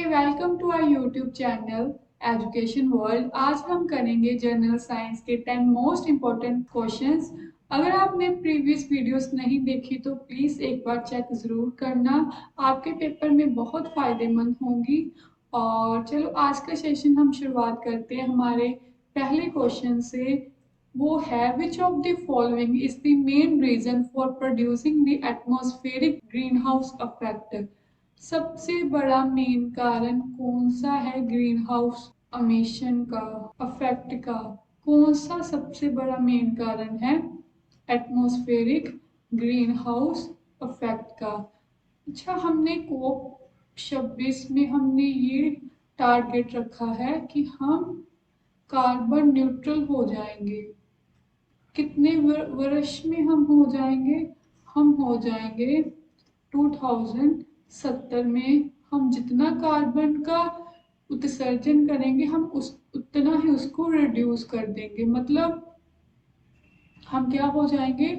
Welcome to our YouTube channel education world. आज हम करेंगे जनरल साइंस के 10 मोस्ट इम्पोर्टेंट क्वेश्चंस। अगर आपने प्रीवियस वीडियोस नहीं देखी तो प्लीज़ एक बार चेक ज़रूर करना, आपके पेपर में बहुत फ़ायदेमंद होंगी। और चलो आज का सेशन हम शुरुआत करते हैं हमारे पहले क्वेश्चन से। वो है which of the following is the main reason for producing the atmospheric green house effect. सबसे बड़ा मेन कारण कौन सा है ग्रीन हाउस एमिशन का इफेक्ट का? कौन सा सबसे बड़ा मेन कारण है एटमॉस्फेरिक ग्रीन हाउस इफेक्ट का? अच्छा, हमने कोप 26 में हमने ये टारगेट रखा है कि हम कार्बन न्यूट्रल हो जाएंगे। कितने वर्ष में हम हो जाएंगे? हम हो जाएंगे 2070 में। हम जितना कार्बन का उत्सर्जन करेंगे हम उस उतना ही उसको रिड्यूस कर देंगे, मतलब हम क्या हो जाएंगे?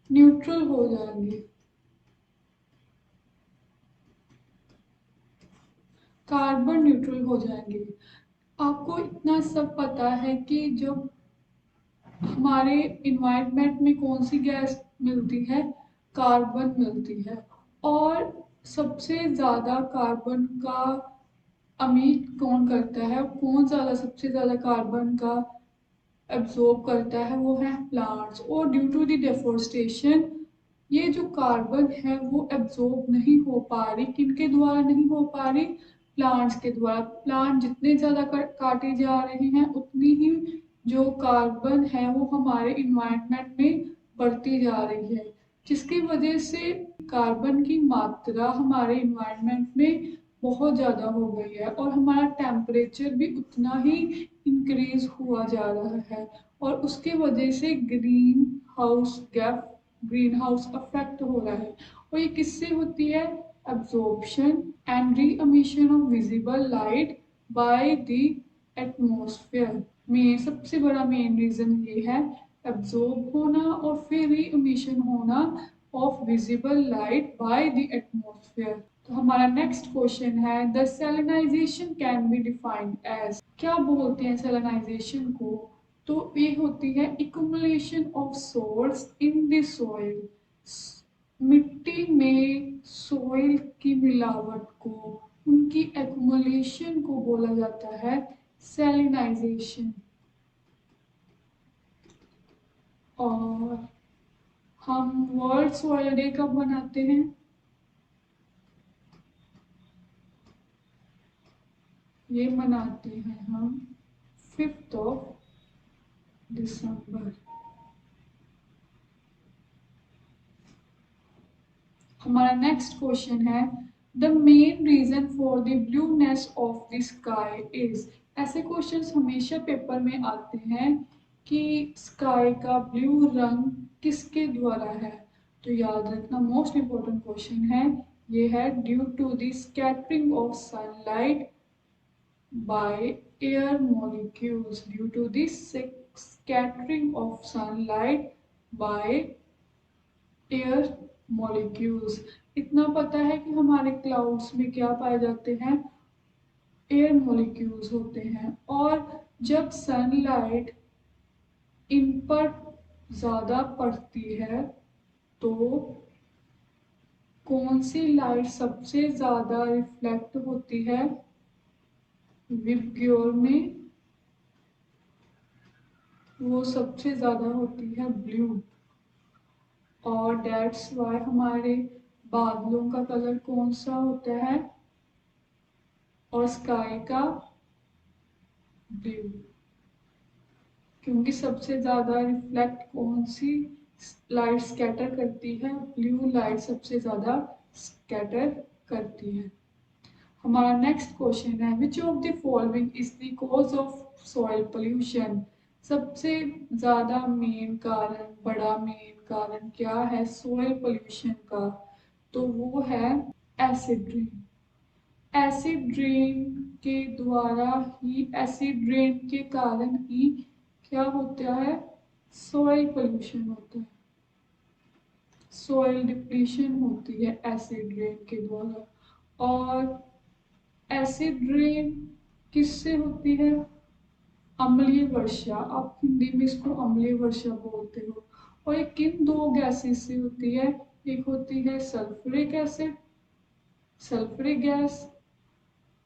न्यूट्रल हो जाएंगे, कार्बन न्यूट्रल हो जाएंगे। आपको इतना सब पता है कि जब हमारे इन्वायरमेंट में कौन सी गैस मिलती है? कार्बन मिलती है। और सबसे ज़्यादा कार्बन का अमीट कौन करता है? कौन ज़्यादा सबसे ज़्यादा कार्बन का एब्जॉर्ब करता है? वो है प्लांट्स। और ड्यू टू द डिफोरेस्टेशन ये जो कार्बन है वो एब्जॉर्ब नहीं हो पा रही। किनके द्वारा नहीं हो पा रही? प्लांट्स के द्वारा। प्लांट जितने ज़्यादा काटे जा रहे हैं उतनी ही जो कार्बन है वो हमारे इन्वायरमेंट में बढ़ती जा रही है, जिसकी वजह से कार्बन की मात्रा हमारे इन्वायरमेंट में बहुत ज़्यादा हो गई है और हमारा टेम्परेचर भी उतना ही इंक्रीज हुआ जा रहा है। और उसके वजह से ग्रीन हाउस इफेक्ट हो रहा है। और ये किससे होती है? Absorption and re emission of visible light by the atmosphere में सबसे बड़ा मेन रीजन ये है एब्जॉर्ब होना और फिर री emission होना of visible light by the atmosphere. तो हमारा नेक्स्ट क्वेश्चन है the salinization can be defined as. क्या बोलते हैं सेलेनाइजेशन को? तो ये होती है accumulation of salts in the soil. मिट्टी में सॉइल की मिलावट को, उनकी एक्युमुलेशन को बोला जाता है सेलिनाइजेशन। और हम वर्ल्ड सॉइल डे कब मनाते हैं? ये मनाते हैं हम 5 दिसंबर। हमारा नेक्स्ट क्वेश्चन है the main reason for the blueness of the sky is. ऐसे क्वेश्चंस हमेशा पेपर में आते हैं कि स्काई का ब्लू रंग किसके द्वारा है? तो याद रखना मोस्ट इम्पोर्टेंट क्वेश्चन है, ये है due to the scattering of sunlight by air molecules. Due to this scattering of sunlight by air molecules। इतना पता है कि हमारे क्लाउड्स में क्या पाए जाते हैं? एयर मोलिक्यूल्स होते हैं। और जब सनलाइट इन पर ज़्यादा पड़ती है तो कौन सी लाइट सबसे ज़्यादा रिफ्लेक्ट होती है? विबग्योर में वो सबसे ज़्यादा होती है ब्लू। और डेट्स वाई हमारे बादलों का कलर कौन सा होता है और स्काई का? ब्लू। क्योंकि सबसे ज़्यादा रिफ्लेक्ट कौन सी लाइट स्कैटर करती है? ब्लू लाइट सबसे ज़्यादा स्कैटर करती है। हमारा नेक्स्ट क्वेश्चन है which of the following is the cause of soil pollution. सबसे ज़्यादा मेन कारण, बड़ा मेन कारण क्या है सॉइल पोल्यूशन का? तो वो है एसिड रेन। एसिड रेन के द्वारा ही, एसिड रेन के कारण ही क्या होता है? सॉइल पोल्यूशन होता है। सॉइल डिप्लीशन होती है एसिड रेन के द्वारा। और एसिड रेन किससे होती है? अम्लीय वर्षा, आप हिंदी में इसको अम्लीय वर्षा बोलते हो। और ये किन दो गैसेस से होती है? एक होती है सल्फ्यूरिक एसिड, सल्फ्यूरिक गैस,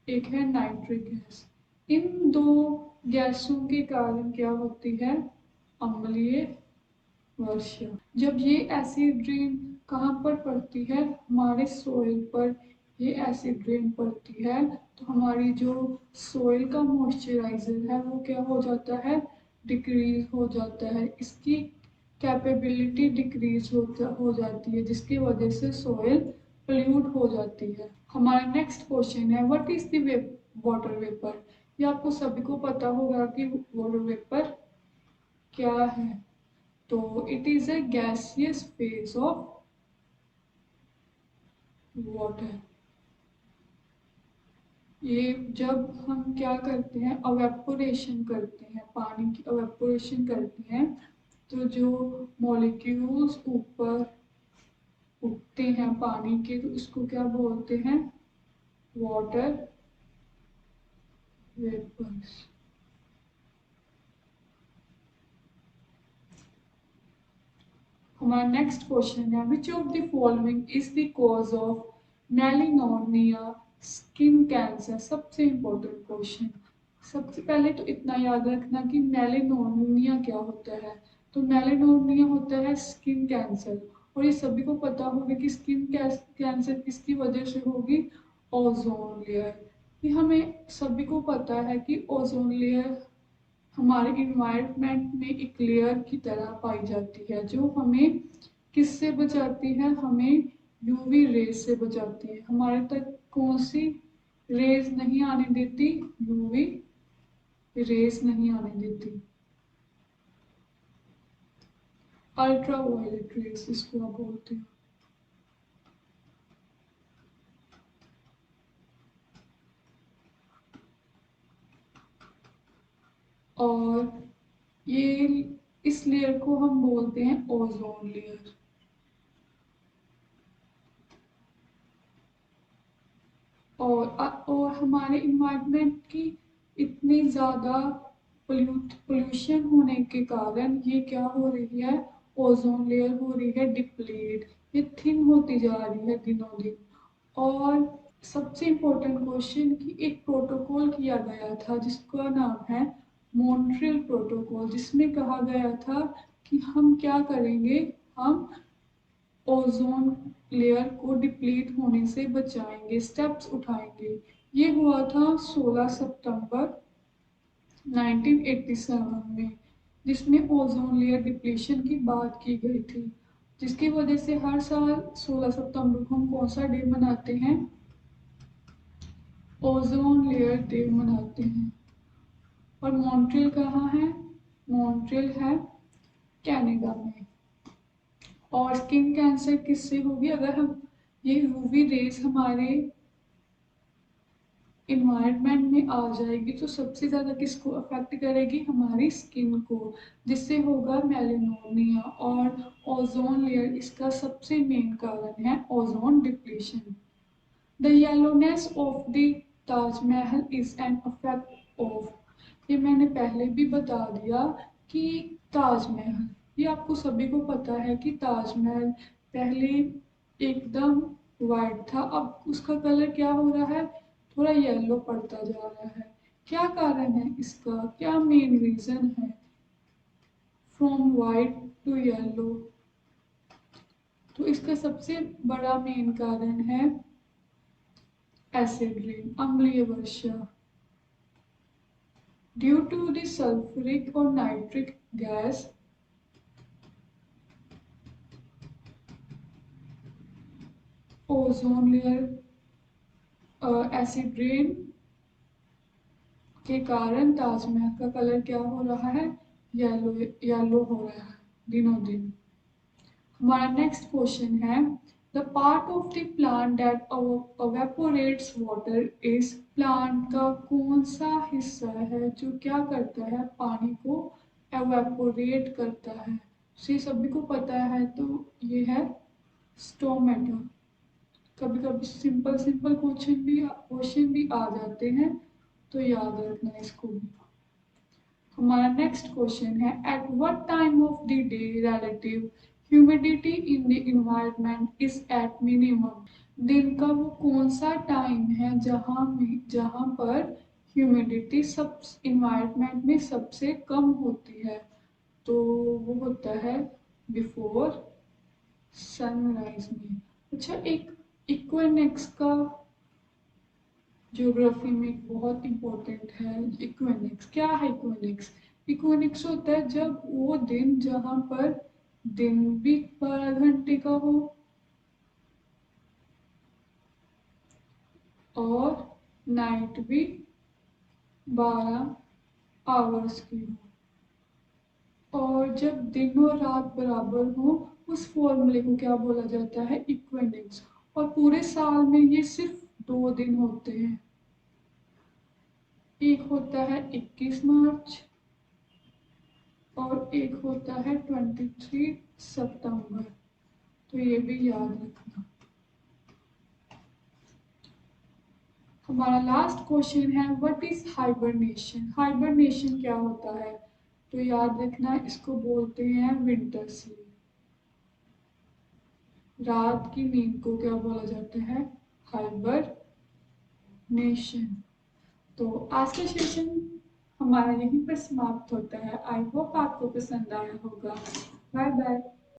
एक है नाइट्रिक गैस। इन दो गैसों के कारण क्या होती है? अम्लीय वर्षा। जब ये एसिड रेन कहाँ पर पड़ती है? हमारे सोइल पर ये एसिड रेन पड़ती है, तो हमारी जो सोइल का मॉइस्चराइजर है वो क्या हो जाता है? डिक्रीज हो जाता है। इसकी कैपेबिलिटी डिक्रीज हो जाती है, जिसकी वजह से सोइल पोल्यूट हो जाती है। हमारा नेक्स्ट क्वेश्चन है, what is the water vapour? ये आपको सभी को पता होगा कि वाटर वेपर क्या है। तो it is a gaseous phase of water. ये जब हम क्या करते हैं, अवेपोरेशन करते हैं, पानी की अवेपोरेशन करते हैं, तो जो मॉलिक्यूल्स ऊपर उठते हैं पानी के, तो इसको क्या बोलते हैं? Water vapours. हमारा नेक्स्ट क्वेश्चन है, which of the following is the cause of melanoma skin cancer? सबसे इंपॉर्टेंट क्वेश्चन। सबसे पहले तो इतना याद रखना कि मेलानोनिया क्या होता है। तो मेलानोनिया होता है स्किन कैंसर। और ये सभी को पता होगा कि स्किन कैंसर किसकी वजह से होगी? Ozone layer. ये हमें सभी को पता है कि ओजोन लेयर हमारे इन्वायरमेंट में एक लेयर की तरह पाई जाती है, जो हमें किससे बचाती है? हमें यूवी रेज से बचाती है। हमारे तक कौन सी रेज नहीं आने देती? यूवी रेज नहीं आने देती। अल्ट्रा वायलेट रेज इसको आप बोलते हैं। और ये इस लेयर को हम बोलते हैं ओजोन लेयर। और हमारे इन्वायरमेंट की इतनी ज़्यादा पोल्यूशन होने के कारण ये क्या हो रही है? ओजोन लेयर हो रही है डिप्लीट। ये थिन होती जा रही है दिनों दिन। और सबसे इम्पोर्टेंट क्वेश्चन कि एक प्रोटोकॉल किया गया था जिसका नाम है मॉन्ट्रियल प्रोटोकॉल, जिसमें कहा गया था कि हम क्या करेंगे? हम ओजोन लेयर को डिप्लीट होने से बचाएंगे, स्टेप्स उठाएंगे। ये हुआ था 16 सितंबर 1987 में, जिसमें ओजोन लेयर डिप्लीशन की बात की गई थी, जिसकी वजह से हर साल 16 सितंबर को हम कौन सा डे मनाते हैं? ओजोन लेयर डे मनाते हैं। और मॉन्ट्रियल कहाँ है? मॉन्ट्रियल है कनाडा में। और स्किन कैंसर किससे होगी? अगर हम ये यूवी रेस हमारे इन्वायरमेंट में आ जाएगी तो सबसे ज़्यादा किसको अफेक्ट करेगी? हमारी स्किन को, जिससे होगा मेलानोनिया। और ओजोन लेयर इसका सबसे मेन कारण है ozone depletion. The yellowness of the Taj Mahal is an effect of. ये मैंने पहले भी बता दिया कि ताजमहल, ये आपको सभी को पता है कि ताजमहल पहले एकदम वाइट था, अब उसका कलर क्या हो रहा है? थोड़ा येलो पड़ता जा रहा है। क्या कारण है इसका? क्या मेन रीजन है फ्रॉम वाइट टू येलो? तो इसका सबसे बड़ा मेन कारण है एसिड रेन, अम्लीय वर्षा। ड्यू टू द सल्फ्यूरिक और nitric gas, ozone layer acid rain के कारण ताजमहल का कलर क्या हो रहा है? येलो येलो हो रहा है दिनों दिन। हमारा नेक्स्ट क्वेश्चन है, the part of the plant that evaporates water is, plant का कौन सा हिस्सा है जो क्या करता है? पानी को एवेपोरेट करता है। ये सभी को पता है, तो ये है स्टोमेटा। कभी कभी सिंपल सिंपल क्वेश्चन भी आ जाते हैं, तो याद रखना इसको भी। हमारा नेक्स्ट क्वेश्चन है, at what time of the day relative humidity in the environment is at minimum. दिन का वो कौन सा टाइम है जहाँ पर ह्यूमिडिटी सब इन्वायरमेंट में सबसे कम होती है? तो वो होता है बिफोर सनराइज में। अच्छा, एक इक्विनेक्स का ज्योग्राफी में बहुत इंपॉर्टेंट है। इक्विनेक्स क्या है? इक्विनेक्स इक्विनेक्स होता है जब वो दिन जहाँ पर दिन भी 12 घंटे का हो और नाइट भी 12 आवर्स की हो, और जब दिन और रात बराबर हो, उस फॉर्मूले को क्या बोला जाता है? इक्विनेक्स। और पूरे साल में ये सिर्फ 2 दिन होते हैं। एक होता है 21 मार्च और एक होता है 23 सितंबर। तो ये भी याद रखना। हमारा लास्ट क्वेश्चन है, व्हाट इज हाइबरनेशन? हाइबरनेशन क्या होता है? तो याद रखना, इसको बोलते हैं विंटर स्लीप। रात की नींद को क्या बोला जाता है? हाइबरनेशन। तो आज का सेशन हमारा यहीं पर समाप्त होता है। आई होप आपको पसंद आया होगा। Bye bye.